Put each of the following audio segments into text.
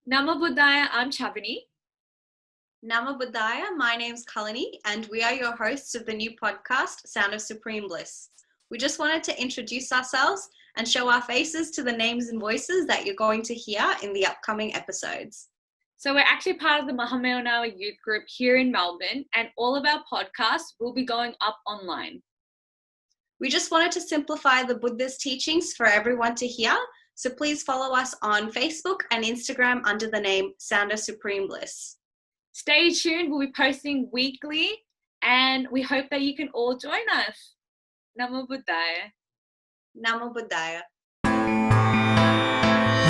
Nama Buddhaya, I'm Chavani. Nama Buddhaya, my name's Kalani, and we are your hosts of the new podcast, Sound of Supreme Bliss. We just wanted to introduce ourselves and show our faces to the names and voices that you're going to hear in the upcoming episodes. So we're actually part of the Mahameonawa youth group here in Melbourne, and all of our podcasts will be going up online. We just wanted to simplify the Buddha's teachings for everyone to hear, so please follow us on Facebook and Instagram under the name Sound of Supreme Bliss. Stay tuned, we'll be posting weekly, and we hope that you can all join us. Namo Buddhaya. Nama Buddhaya.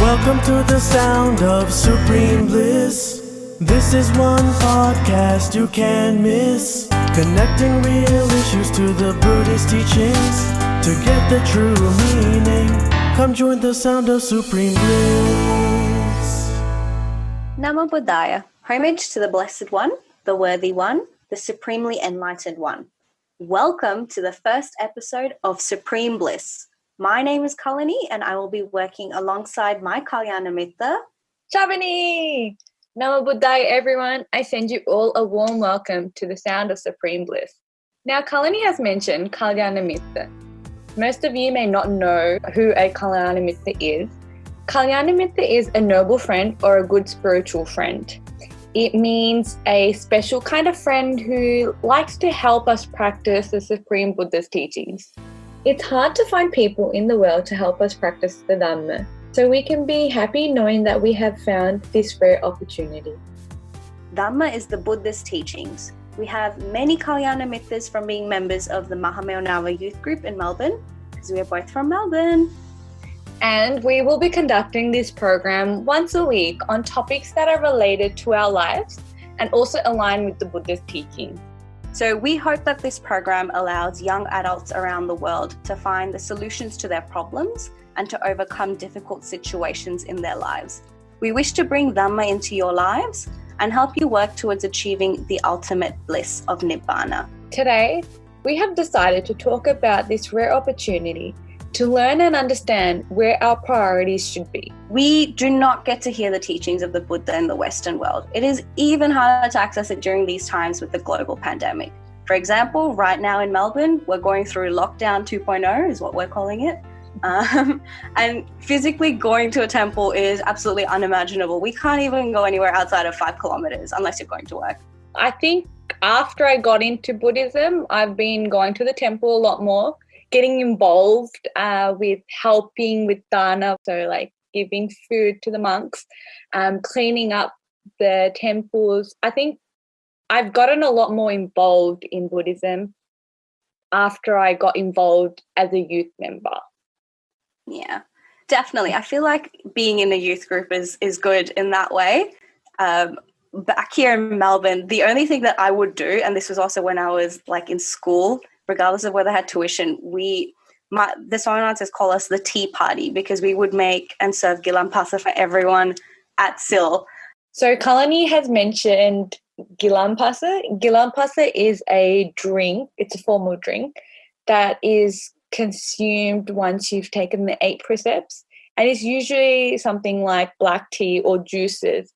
Welcome to the Sound of Supreme Bliss. This is one podcast you can't miss. Connecting real issues to the Buddhist teachings. To get the true meaning, come join the Sound of Supreme Bliss. Nama Buddhaya. Homage to the Blessed One, the Worthy One, the Supremely Enlightened One. Welcome to the first episode of Supreme Bliss. My name is Kalani, and I will be working alongside my Kalyana Mitta, Chavani! Nama Buddhaya, everyone. I send you all a warm welcome to the Sound of Supreme Bliss. Now, Kalani has mentioned Kalyana Mitta. Most of you may not know who a Kalyana Mitta is. Kalyana Mitta is a noble friend or a good spiritual friend. It means a special kind of friend who likes to help us practice the Supreme Buddha's teachings. It's hard to find people in the world to help us practice the Dhamma, so we can be happy knowing that we have found this rare opportunity. Dhamma is the Buddha's teachings. We have many Kalyana Mittas from being members of the Mahameonawa youth group in Melbourne, because we are both from Melbourne. And we will be conducting this program once a week on topics that are related to our lives and also align with the Buddha's teaching. So we hope that this program allows young adults around the world to find the solutions to their problems and to overcome difficult situations in their lives. We wish to bring Dhamma into your lives and help you work towards achieving the ultimate bliss of Nibbana. Today, we have decided to talk about this rare opportunity to learn and understand where our priorities should be. We do not get to hear the teachings of the Buddha in the Western world. It is even harder to access it during these times with the global pandemic. For example, right now in Melbourne, we're going through lockdown 2.0 is what we're calling it. And physically going to a temple is absolutely unimaginable. We can't even go anywhere outside of 5 kilometers unless you're going to work. I think after I got into Buddhism, I've been going to the temple a lot more, getting involved with helping with dana, so like giving food to the monks, cleaning up the temples. I think I've gotten a lot more involved in Buddhism after I got involved as a youth member. Yeah, definitely. I feel like being in a youth group is good in that way. Back here in Melbourne, the only thing that I would do, and this was also when I was like in school, regardless of whether I had tuition, the Sonorances call us the tea party because we would make and serve gilampasa for everyone at SIL. So Kalani has mentioned gilampasa. Gilampasa is a drink, it's a formal drink that is consumed once you've taken the 8 precepts, and it's usually something like black tea or juices.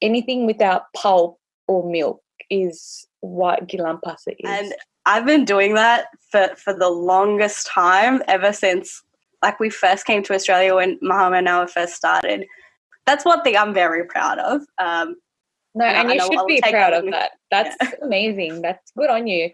Anything without pulp or milk is what gilampasa is. And I've been doing that for the longest time, ever since like we first came to Australia when Mahameonawa first started. That's one thing I'm very proud of. And you should be proud of that. That's amazing. That's good on you.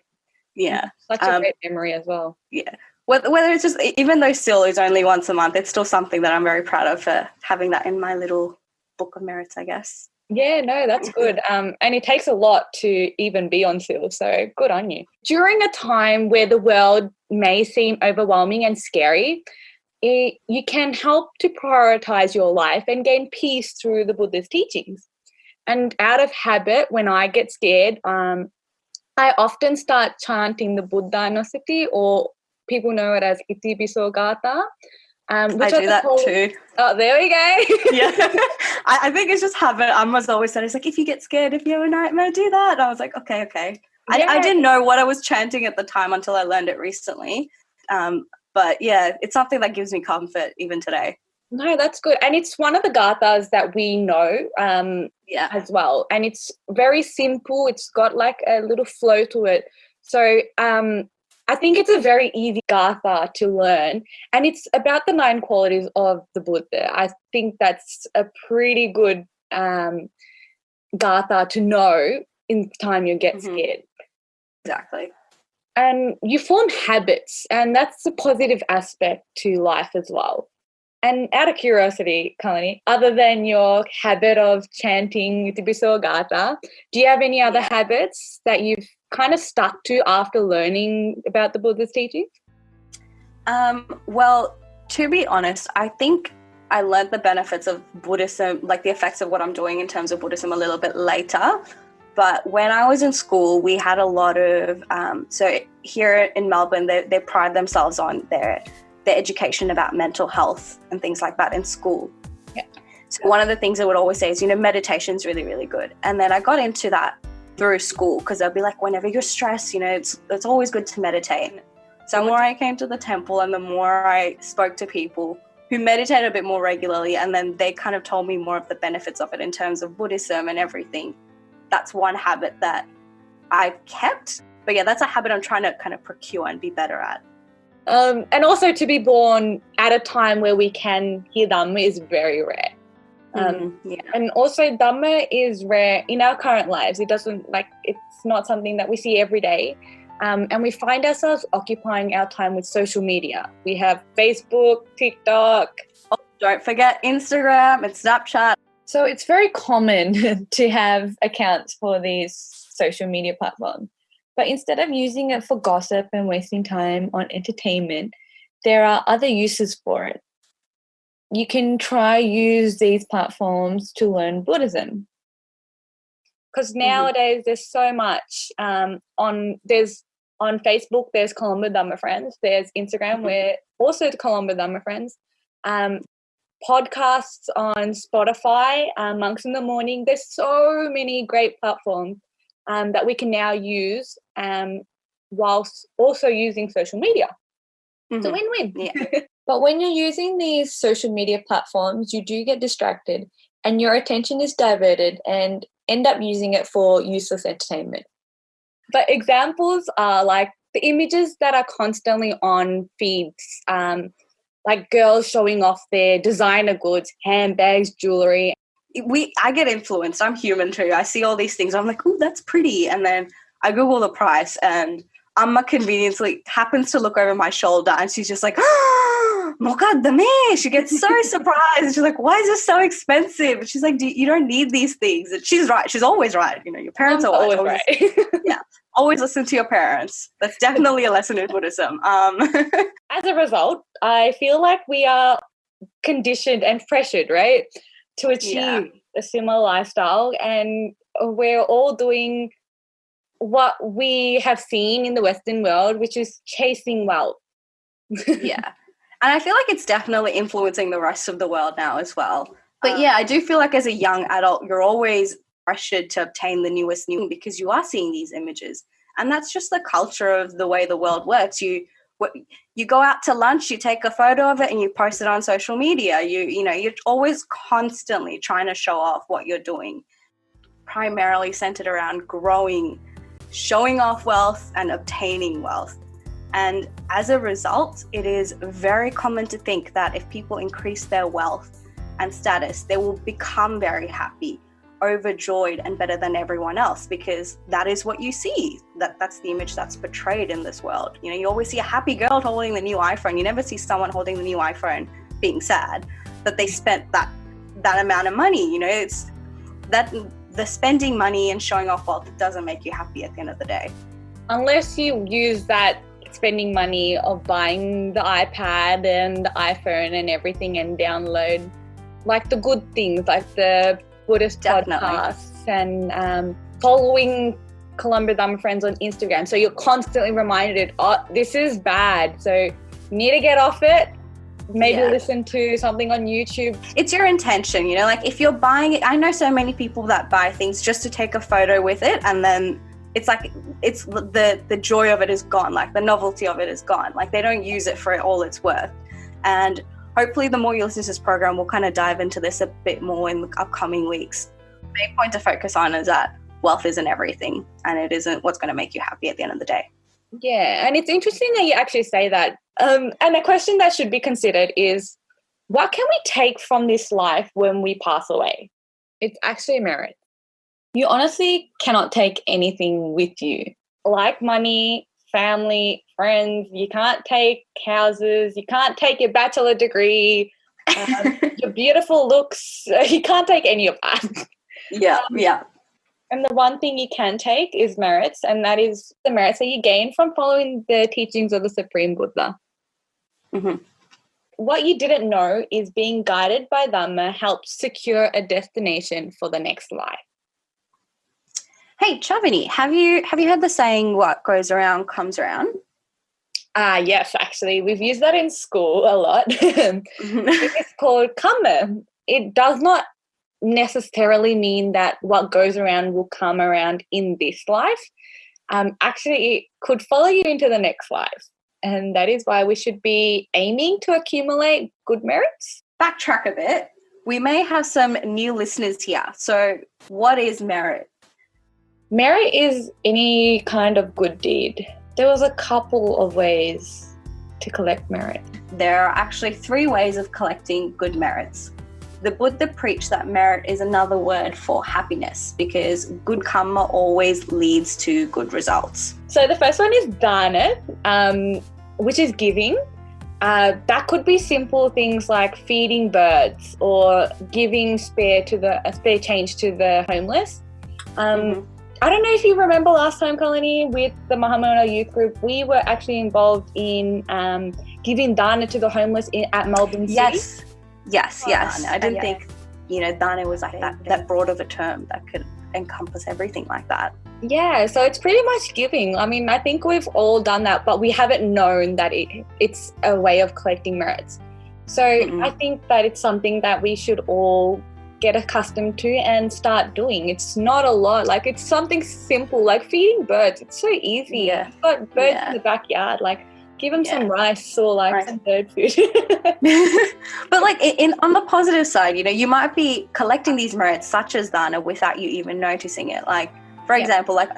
Yeah. Such a great memory as well. Yeah. Whether it's just, even though SIL is only once a month, it's still something that I'm very proud of for having that in my little book of merits, I guess. Yeah, no, that's good. And it takes a lot to even be on SIL, so good on you. During a time where the world may seem overwhelming and scary, you can help to prioritize your life and gain peace through the Buddha's teachings. And out of habit, when I get scared, I often start chanting the Buddha Nusati, or people know it as Iti Biso Gata. I do that too. Oh, there we go. Yeah. I think it's just habit. Amma's always said, it's like, if you get scared, if you have a nightmare, do that. And I was like, okay. Yeah. I didn't know what I was chanting at the time until I learned it recently. But yeah, it's something that gives me comfort even today. No, that's good. And it's one of the gathas that we know as well. And it's very simple. It's got like a little flow to it. So I think it's a very easy gatha to learn. And it's about the 9 qualities of the Buddha. I think that's a pretty good gatha to know in the time you get scared. Exactly. And you form habits, and that's a positive aspect to life as well. And out of curiosity, Kalani, other than your habit of chanting Itipiso Gatha, do you have any other habits that you've kind of stuck to after learning about the Buddha's teachings? Well, to be honest, I think I learned the benefits of Buddhism, like the effects of what I'm doing in terms of Buddhism a little bit later. But when I was in school, we had a lot of, so here in Melbourne, they pride themselves on their education about mental health and things like that in school. Yeah. So one of the things I would always say is, meditation is really, really good. And then I got into that through school because they'll be like, whenever you're stressed, it's always good to meditate. So the more I came to the temple and the more I spoke to people who meditate a bit more regularly, and then they kind of told me more of the benefits of it in terms of Buddhism and everything. That's one habit that I've kept. But yeah, that's a habit I'm trying to kind of procure and be better at. And also to be born at a time where we can hear Dhamma is very rare. And also Dhamma is rare in our current lives. It's not something that we see every day. And we find ourselves occupying our time with social media. We have Facebook, TikTok. Oh, don't forget Instagram and Snapchat. So it's very common to have accounts for these social media platforms. But instead of using it for gossip and wasting time on entertainment, there are other uses for it. You can try use these platforms to learn Buddhism. Because nowadays there's so much on Facebook, there's Colombo Dhamma Friends. There's Instagram, where also the Colombo Dhamma Friends. Podcasts on Spotify, Monks in the Morning. There's so many great platforms that we can now use whilst also using social media. It's a win-win. Yeah. But when you're using these social media platforms, you do get distracted and your attention is diverted and end up using it for useless entertainment. But examples are like the images that are constantly on feeds, like girls showing off their designer goods, handbags, jewelry. I get influenced. I'm human too. I see all these things. I'm like, oh, that's pretty. And then I Google the price and Amma conveniently happens to look over my shoulder and she's just like, oh, mokaddame. She gets so surprised. She's like, why is this so expensive? And she's like, you don't need these things. And she's right. She's always right. Your parents are always right. Yeah. Always listen to your parents. That's definitely a lesson in Buddhism. As a result, I feel like we are conditioned and pressured, right, to achieve a similar lifestyle, and we're all doing what we have seen in the Western world, which is chasing wealth. Yeah. And I feel like it's definitely influencing the rest of the world now as well. But yeah, I do feel like as a young adult, you're always pressured to obtain the newest new because you are seeing these images. And that's just the culture of the way the world works. You go out to lunch, you take a photo of it and you post it on social media. You're always constantly trying to show off what you're doing, primarily centered around showing off wealth and obtaining wealth. And as a result, it is very common to think that if people increase their wealth and status, they will become very happy, overjoyed, and better than everyone else, because that is what you see. That's the image that's portrayed in this world. You always see a happy girl holding the new iPhone. You never see someone holding the new iPhone being sad that they spent that amount of money. It's that the spending money and showing off wealth doesn't make you happy at the end of the day. Unless you use that spending money of buying the iPad and the iPhone and everything and download like the good things, like the Buddhist podcasts and following Colombo Dhamma Friends on Instagram. So you're constantly reminded, this is bad. So you need to get off it. Maybe listen to something on YouTube. It's your intention, like if you're buying it, I know so many people that buy things just to take a photo with it, and then it's like the joy of it is gone, like the novelty of it is gone, like they don't use it for all it's worth. And hopefully the more you listen to this program, we'll kind of dive into this a bit more in the upcoming weeks. The main point to focus on is that wealth isn't everything, and it isn't what's going to make you happy at the end of the day. Yeah, and it's interesting that you actually say that. And a question that should be considered is, what can we take from this life when we pass away? It's actually merit. You honestly cannot take anything with you, like money, family, friends. You can't take houses. You can't take your bachelor degree, your beautiful looks. You can't take any of that. Yeah. And the one thing you can take is merits, and that is the merits that you gain from following the teachings of the Supreme Buddha. Mm-hmm. What you didn't know is being guided by Dhamma helps secure a destination for the next life. Hey, Chavini, have you heard the saying, what goes around comes around? Yes, actually. We've used that in school a lot. It's called karma. It does not necessarily mean that what goes around will come around in this life. Actually, it could follow you into the next life. And that is why we should be aiming to accumulate good merits. Backtrack a bit. We may have some new listeners here. So what is merit? Merit is any kind of good deed. There was a couple of ways to collect merit. There are actually 3 ways of collecting good merits. The Buddha preached that merit is another word for happiness, because good karma always leads to good results. So the first one is dana, which is giving. That could be simple things like feeding birds or giving spare change to the homeless. I don't know if you remember last time, Kalani, with the Mahamona youth group, we were actually involved in giving dana to the homeless at Melbourne City. Yes. I didn't think, dana was like that broad of a term that could encompass everything like that. Yeah, so it's pretty much giving. I mean, I think we've all done that, but we haven't known that it's a way of collecting merits. So I think that it's something that we should all get accustomed to and start doing. It's not a lot. Like, it's something simple, like feeding birds. It's so easy. Yeah. You've got birds in the backyard. Like, give them some rice or some bird food. But like on the positive side, you might be collecting these merits such as dana without you even noticing it. Like, for example, like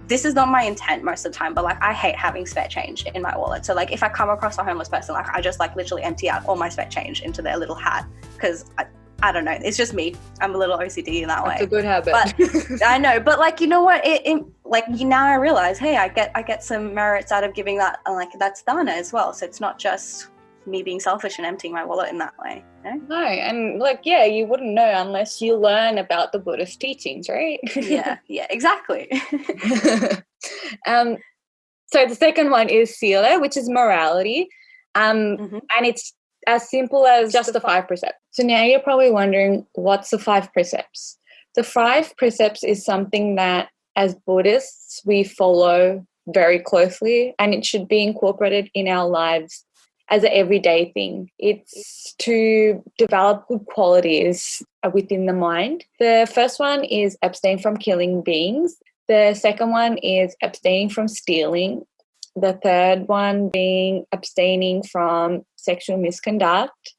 this is not my intent most of the time, but like I hate having spare change in my wallet. So like if I come across a homeless person, like I just like literally empty out all my spare change into their little hat, because I don't know, it's just me. I'm a little OCD in that way. It's a good habit. But I know, but like, you know what? Now I realize, hey, I get some merits out of giving that, and like that's dana as well. So it's not just me being selfish and emptying my wallet in that way. No, and you wouldn't know unless you learn about the Buddhist teachings, right? Yeah, exactly. So the second one is sila, which is morality, and it's as simple as just the 5 precepts. So now you're probably wondering, what's the 5 precepts? The 5 precepts is something that as Buddhists we follow very closely, and it should be incorporated in our lives as an everyday thing. It's to develop good qualities within the mind. The first one is abstain from killing beings. The second one is abstaining from stealing. The third one being abstaining from sexual misconduct.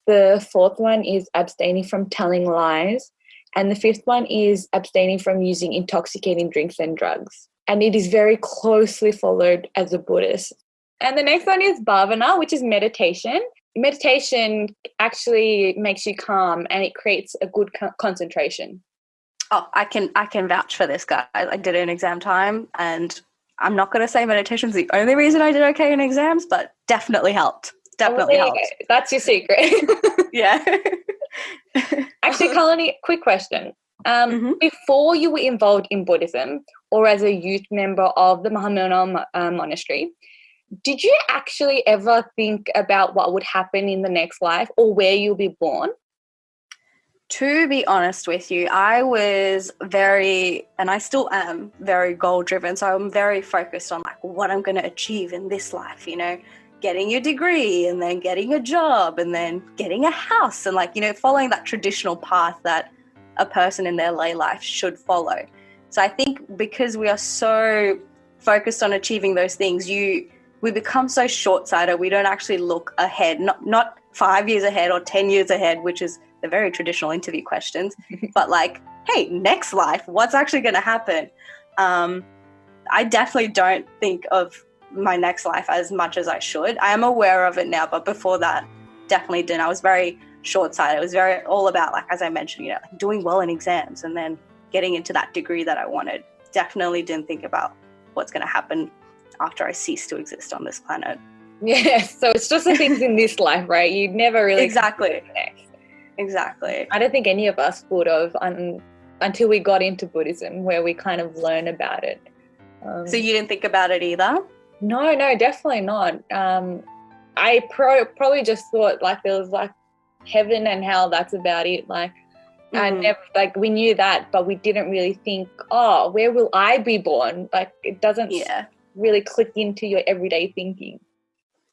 The fourth one is abstaining from telling lies. And the fifth one is abstaining from using intoxicating drinks and drugs. And it is very closely followed as a Buddhist. And the next one is bhavana, which is meditation. Meditation actually makes you calm and it creates a good concentration. Oh, I can vouch for this, guy. I did it in exam time, and I'm not going to say meditation's the only reason I did okay in exams, but definitely helped. Definitely helped. That's your secret. Yeah. Actually, Kalani, quick question. Before you were involved in Buddhism or as a youth member of the Mahamona monastery, did you actually ever think about what would happen in the next life or where you'll be born? To be honest with you, I was very, and I still am, very goal-driven. So I'm very focused on like what I'm going to achieve in this life, getting a degree and then getting a job and then getting a house and like, following that traditional path that a person in their lay life should follow. So I think because we are so focused on achieving those things, we become so short-sighted. We don't actually look ahead, not 5 years ahead or 10 years ahead, which is the very traditional interview questions, but like, hey, next life, what's actually going to happen? I definitely don't think of my next life as much as I should. I am aware of it now, but before that, definitely didn't. I was very short-sighted. It was very all about, like, as I mentioned, like doing well in exams and then getting into that degree that I wanted. Definitely didn't think about what's going to happen after I cease to exist on this planet. Yeah, so it's just the things in this life, right? You never really Exactly. next. Exactly. I don't think any of us would have until we got into Buddhism, where we kind of learn about it. So you didn't think about it either? No, definitely not. I probably just thought like there was like heaven and hell. That's about it. Like I never, like we knew that, but we didn't really think, oh, where will I be born? Like it doesn't really click into your everyday thinking.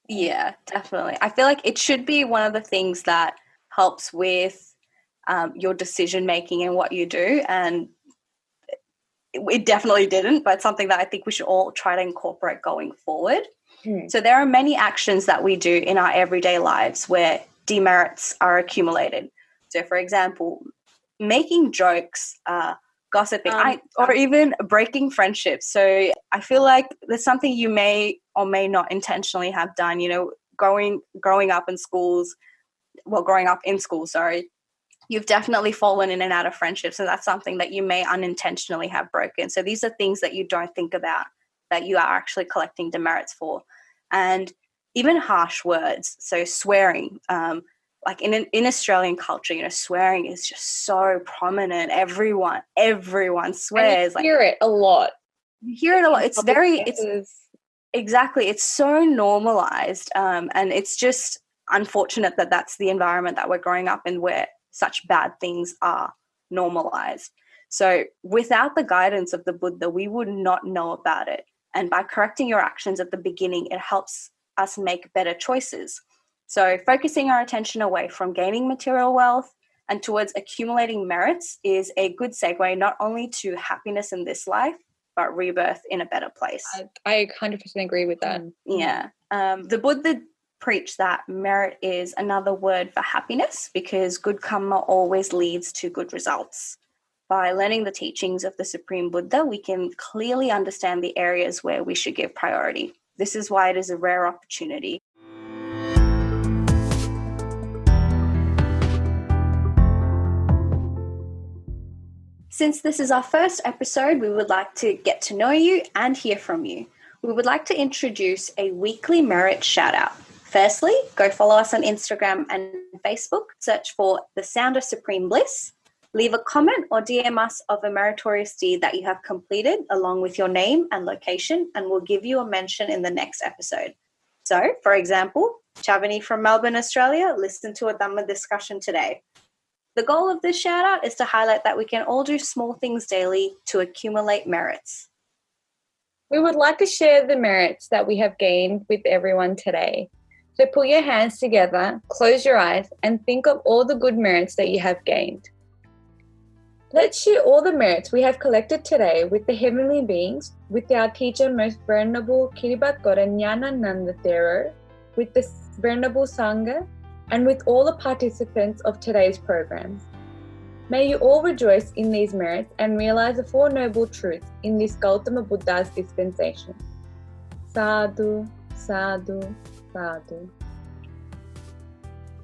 Yeah, definitely. I feel like it should be one of the things that helps with your decision making and what you do, and it definitely didn't, but something that I think we should all try to incorporate going forward. So there are many actions that we do in our everyday lives where demerits are accumulated. So for example, making jokes, gossiping, or even breaking friendships. So I feel like there's something you may or may not intentionally have done, growing up in school, you've definitely fallen in and out of friendships, and that's something that you may unintentionally have broken. So these are things that you don't think about that you are actually collecting demerits for. And even harsh words, so swearing, like in Australian culture, swearing is just so prominent. Everyone swears. And you hear it a lot. You hear it a lot. Exactly. It's so normalized, and it's just unfortunate that that's the environment that we're growing up in, where such bad things are normalized. So without the guidance of the Buddha, we would not know about it. And by correcting your actions at the beginning, it helps us make better choices. So focusing our attention away from gaining material wealth and towards accumulating merits is a good segue not only to happiness in this life, but rebirth in a better place. I 100% agree with that. Yeah. The Buddha preached that merit is another word for happiness, because good karma always leads to good results. By learning the teachings of the Supreme Buddha, we can clearly understand the areas where we should give priority. This is why it is a rare opportunity. Since this is our first episode, we would like to get to know you and hear from you. We would like to introduce a weekly merit shout out. Firstly, go follow us on Instagram and Facebook. Search for The Sound of Supreme Bliss. Leave a comment or DM us of a meritorious deed that you have completed along with your name and location, and we'll give you a mention in the next episode. So, for example, Chavani from Melbourne, Australia, listened to a Dhamma discussion today. The goal of this shout out is to highlight that we can all do small things daily to accumulate merits. We would like to share the merits that we have gained with everyone today. So put your hands together, close your eyes, and think of all the good merits that you have gained. Let's share all the merits we have collected today with the heavenly beings, with our teacher, Most Venerable Kiribat Goda Nyanananda Thero, with the Venerable Sangha, and with all the participants of today's programs. May you all rejoice in these merits and realize the Four Noble Truths in this Gautama Buddha's dispensation. Sadhu, sadhu, sadhu.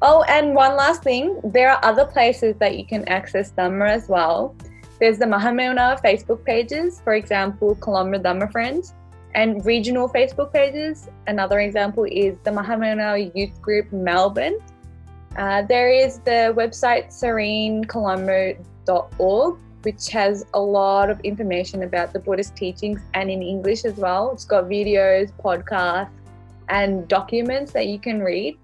Oh, and one last thing, there are other places that you can access Dhamma as well. There's the Mahamona Facebook pages, for example, Colombo Dhamma Friends, and regional Facebook pages. Another example is the Mahamona Youth Group Melbourne. There is the website serenecolombo.org, which has a lot of information about the Buddhist teachings and in English as well. It's got videos, podcasts, and documents that you can read.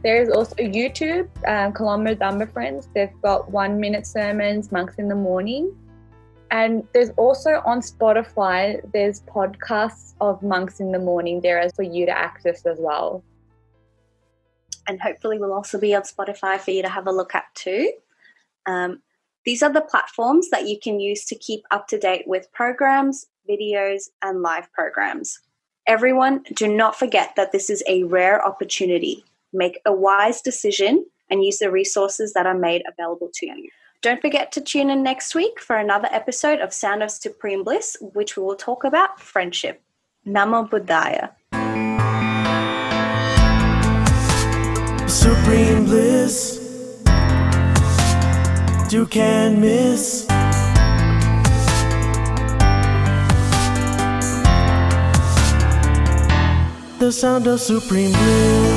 There is also YouTube, Colombo Dhamma Friends. They've got 1-minute sermons, monks in the morning. And there's also on Spotify, there's podcasts of monks in the morning there for you to access as well. And hopefully will also be on Spotify for you to have a look at too. These are the platforms that you can use to keep up to date with programs, videos, and live programs. Everyone, do not forget that this is a rare opportunity. make a wise decision, and use the resources that are made available to you. Don't forget to tune in next week for another episode of Sound of Supreme Bliss, which we will talk about friendship. Namo Buddhaya. Supreme bliss, you can't miss. The sound of supreme bliss.